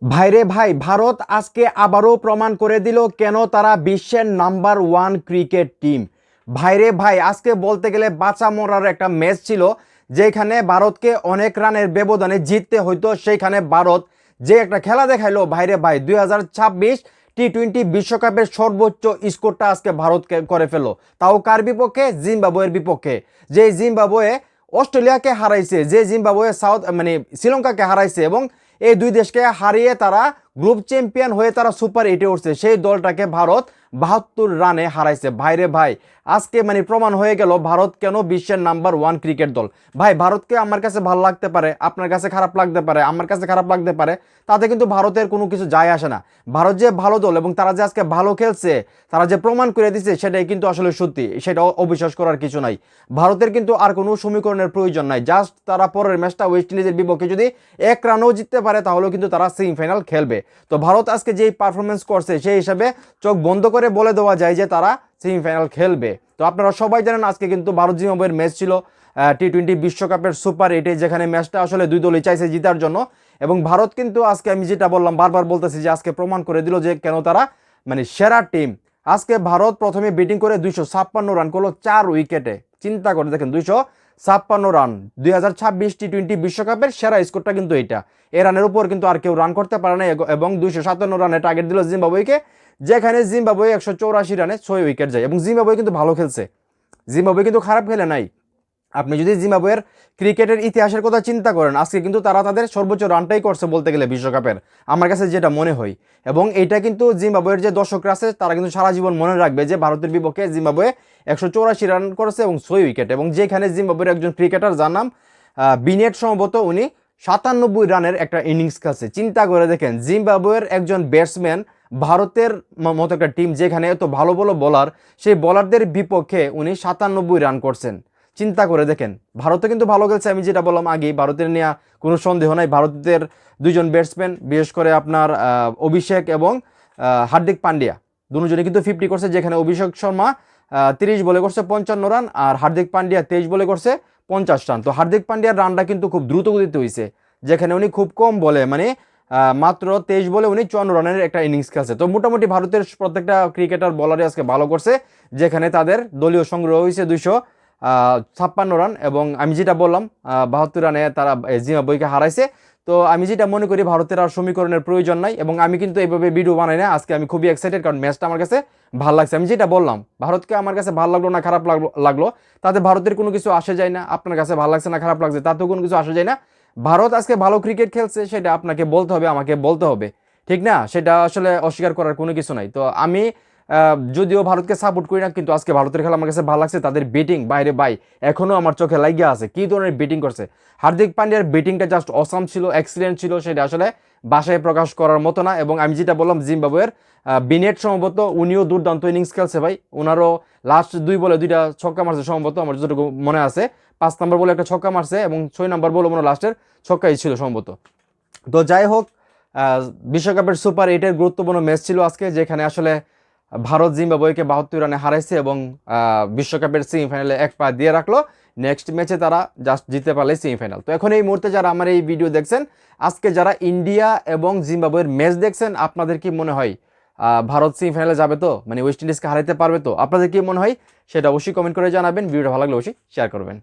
ভাইরে ভাই, ভারত আজকে আবারও প্রমাণ করে দিল কেন তারা বিশ্বের নাম্বার ওয়ান ক্রিকেট টিম। ভাইরে ভাই, আজকে বলতে গেলে বাঁচা মরার একটা ম্যাচ ছিল, যেখানে ভারতকে অনেক রানের ব্যবধানে জিততে হইতো। সেইখানে ভারত যে একটা খেলা দেখাইলো ভাইরে ভাই, 2026 টি-20 বিশ্বকাপের সর্বোচ্চ স্কোরটা আজকে ভারতকে করে ফেলো। তাও কার বিপক্ষে? জিম্বাবুয়ের বিপক্ষে। যে জিম্বাবুয়ে অস্ট্রেলিয়াকে হারাইছে, যে জিম্বাবুয়ে শ্রীলঙ্কাকে হারাইছে, এবং এই দুই দেশকে হারিয়ে তারা গ্রুপ চ্যাম্পিয়ন হয়ে তারা সুপার 8-এ উঠছে। সেই দলটাকে ভারত 72 রানে হারাইছে। ভাইরে ভাই, আজকে প্রমাণ হয়ে গেল ভারত কেন বিশ্বের নাম্বার ওয়ান ক্রিকেট দল। ভাই, ভারতকে আমার কাছে ভালো লাগতে পারে, আপনার কাছে খারাপ লাগতে পারে, আমার কাছে খারাপ লাগতে পারে, তাতে কিন্তু ভারতের কোনো কিছু যায় আসে না। ভারত যে ভালো দল এবং তারা যে আজকে ভালো খেলছে, তারা যে প্রমাণ করে দিচ্ছে, সেটাই কিন্তু আসলে সত্যি, সেটা অবিশ্বাস করার কিছু নাই। ভারতের কিন্তু আর কোনো সমীকরণের প্রয়োজন নাই। জাস্ট তারা পরের ম্যাচটা ওয়েস্ট ইন্ডিজের বিপক্ষে যদি 1 রানও জিততে পারে, তাহলেও কিন্তু তারা সেমিফাইনাল খেলবে। তো ভারত আজকে যেই পারফরমেন্স করছে, সেই হিসাবে চোখ বন্ধ করে বলে দেওয়া যায় যে তারা সেমিফাইনাল খেলবে। তো আপনারা সবাই জানেন আজকে কিন্তু ভারত জিম্বাবুয়ের ম্যাচ ছিল টি-20 বিশ্বকাপের সুপার 8-এ, যেখানে ম্যাচটা আসলে দুই দলই চাইছে জিতার জন্য। এবং ভারত কিন্তু আজকে, আমি যেটা বললাম, বারবার বলতেছি যে আজকে প্রমাণ করে দিল যে কেন তারা সেরা টিম। আজকে ভারত প্রথমে ব্যাটিং করে 256 রান করলো 4 উইকেটে। চিন্তা করে দেখেন, 256 রান 2026 টি-20 বিশ্বকাপের সেরা স্কোরটা কিন্তু এইটা। এই রানের উপর কিন্তু আর কেউ রান করতে পারে না। এবং 257 রানে টার্গেট দিল জিম্বাবুয়েকে, যেখানে জিম্বাবুয়ে 184 রানে 6 উইকেট যায়। এবং জিম্বাবুয়ে কিন্তু ভালো খেলছে, জিম্বাবুয়ে কিন্তু খারাপ খেলে নাই। আপনি যদি জিম্বাবুয়ের ক্রিকেটের ইতিহাসের কথা চিন্তা করেন, আজকে কিন্তু তারা তাদের সর্বোচ্চ রানটাই করছে বলতে গেলে বিশ্বকাপের, আমার কাছে যেটা মনে হয়। এবং এটা কিন্তু জিম্বাবুয়ের যে দর্শকরা আছে, তারা কিন্তু সারা জীবন মনে রাখবে যে ভারতের বিপক্ষে জিম্বাবুয়ে 184 রান করেছে এবং 6 উইকেট। এবং যেখানে জিম্বাবুয়ের একজন ক্রিকেটার, যার নাম বিনেট সম্ভবত, উনি 97 রানের একটা ইনিংস খেলছে। চিন্তা করে দেখেন, জিম্বাবুয়ের একজন ব্যাটসম্যান ভারতের মতো একটা টিম, যেখানে এত ভালো ভালো বোলার, সেই বোলারদের বিপক্ষে উনি 97 রান করছেন। চিন্তা করে দেখেন, ভারতে কিন্তু ভালো খেলছে, আমি যেটা বললাম আগেই, ভারতের নিয়ে কোনো সন্দেহ নাই। ভারতের দুইজন ব্যাটসম্যান, বিশেষ করে আপনার অভিষেক এবং হার্দিক পান্ডিয়া, দুজনে কিন্তু 50 করছে। যেখানে অভিষেক শর্মা 30 বলে করছে 55 রান, আর হার্দিক পান্ডিয়া 23 বলে করছে 50 রান। তো হার্দিক পান্ডিয়ার রানটা কিন্তু খুব দ্রুত গতিতে হয়েছে, যেখানে উনি খুব কম বলে মাত্র 23 বলে উনি 54 রানের একটা ইনিংস খেলছে। তো মোটামুটি ভারতের প্রত্যেকটা ক্রিকেটার বলারই আজকে ভালো করছে, যেখানে তাদের দলীয় সংগ্রহ হয়েছে 256 রান। এবং আমি যেটা বললাম, 72 রানে তারা জিম্বাবুয়েকে হারাইছে। তো আমি যেটা মনে করি, ভারতের আর সমীকরণের প্রয়োজন নাই। এবং আমি কিন্তু এইভাবে ভিডিও বানাই না, আজকে আমি খুবই এক্সাইটেড, কারণ ম্যাচটা আমার কাছে ভালো লাগছে। আমি যেটা বললাম, ভারতকে আমার কাছে ভালো লাগলো না খারাপ লাগলো, তাতে ভারতের কোনো কিছু আসে যায় না। আপনার কাছে ভালো লাগছে না খারাপ লাগছে, তাতেও কোনো কিছু আসে যায় না। ভারত আজকে ভালো ক্রিকেট খেলছে, সেটা আপনাকে বলতে হবে, আমাকে বলতে হবে, ঠিক না? সেটা আসলে অস্বীকার করার কোনো কিছু নাই। তো আমি যদিও ভারতকে সাপোর্ট করি না, কিন্তু আজকে ভারতের খেলা আমার কাছে ভালো লাগছে। তাদের ব্যাটিং বাইরে ভাই, এখনো আমার চোখে লাগিয়ে আছে কি ধরনের ব্যাটিং করছে। হার্দিক পান্ডিয়ার ব্যাটিংটা জাস্ট অসাম ছিল, এক্সিলেন্ট ছিল, সেটা আসলে ভাষায় প্রকাশ করার মতো না। এবং আমি যেটা বললাম, জিম্বাবুয়ের বিনেট সম্ভবত, উনিও দুর্দান্ত ইনিংস খেলছে ভাই। ওনারও লাস্ট 2 বলে 2টা ছক্কা মারছে সম্ভবত, আমার যতটুকু মনে আছে। 5 নম্বর বলে একটা ছক্কা মারছে, এবং 6 নম্বর বলে মনে লাস্টের ছক্কাই ছিল সম্ভবত। তো যাই হোক, বিশ্বকাপের সুপার 8-এর গুরুত্বপূর্ণ ম্যাচ ছিল আজকে, যেখানে আসলে ভারত জিম্বাবুয়েকে 72 রানে হারাইছে এবং বিশ্বকাপের সেমিফাইনালে 1 পা দিয়ে রাখলো। নেক্সট ম্যাচে তারা জাস্ট জিততে পারলে সেমিফাইনাল। তো এখন এই মুহূর্তে যারা আমার এই ভিডিও দেখছেন, আজকে যারা ইন্ডিয়া এবং জিম্বাবুয়ের ম্যাচ দেখছেন, আপনাদের কি মনে হয় ভারত সেমিফাইনালে যাবে? তো ওয়েস্ট ইন্ডিজকে হারাইতে পারবে? তো আপনাদের কি মনে হয় সেটা অবশ্যই কমেন্ট করে জানাবেন। ভিডিওটা ভালো লাগলে অবশ্যই শেয়ার করবেন।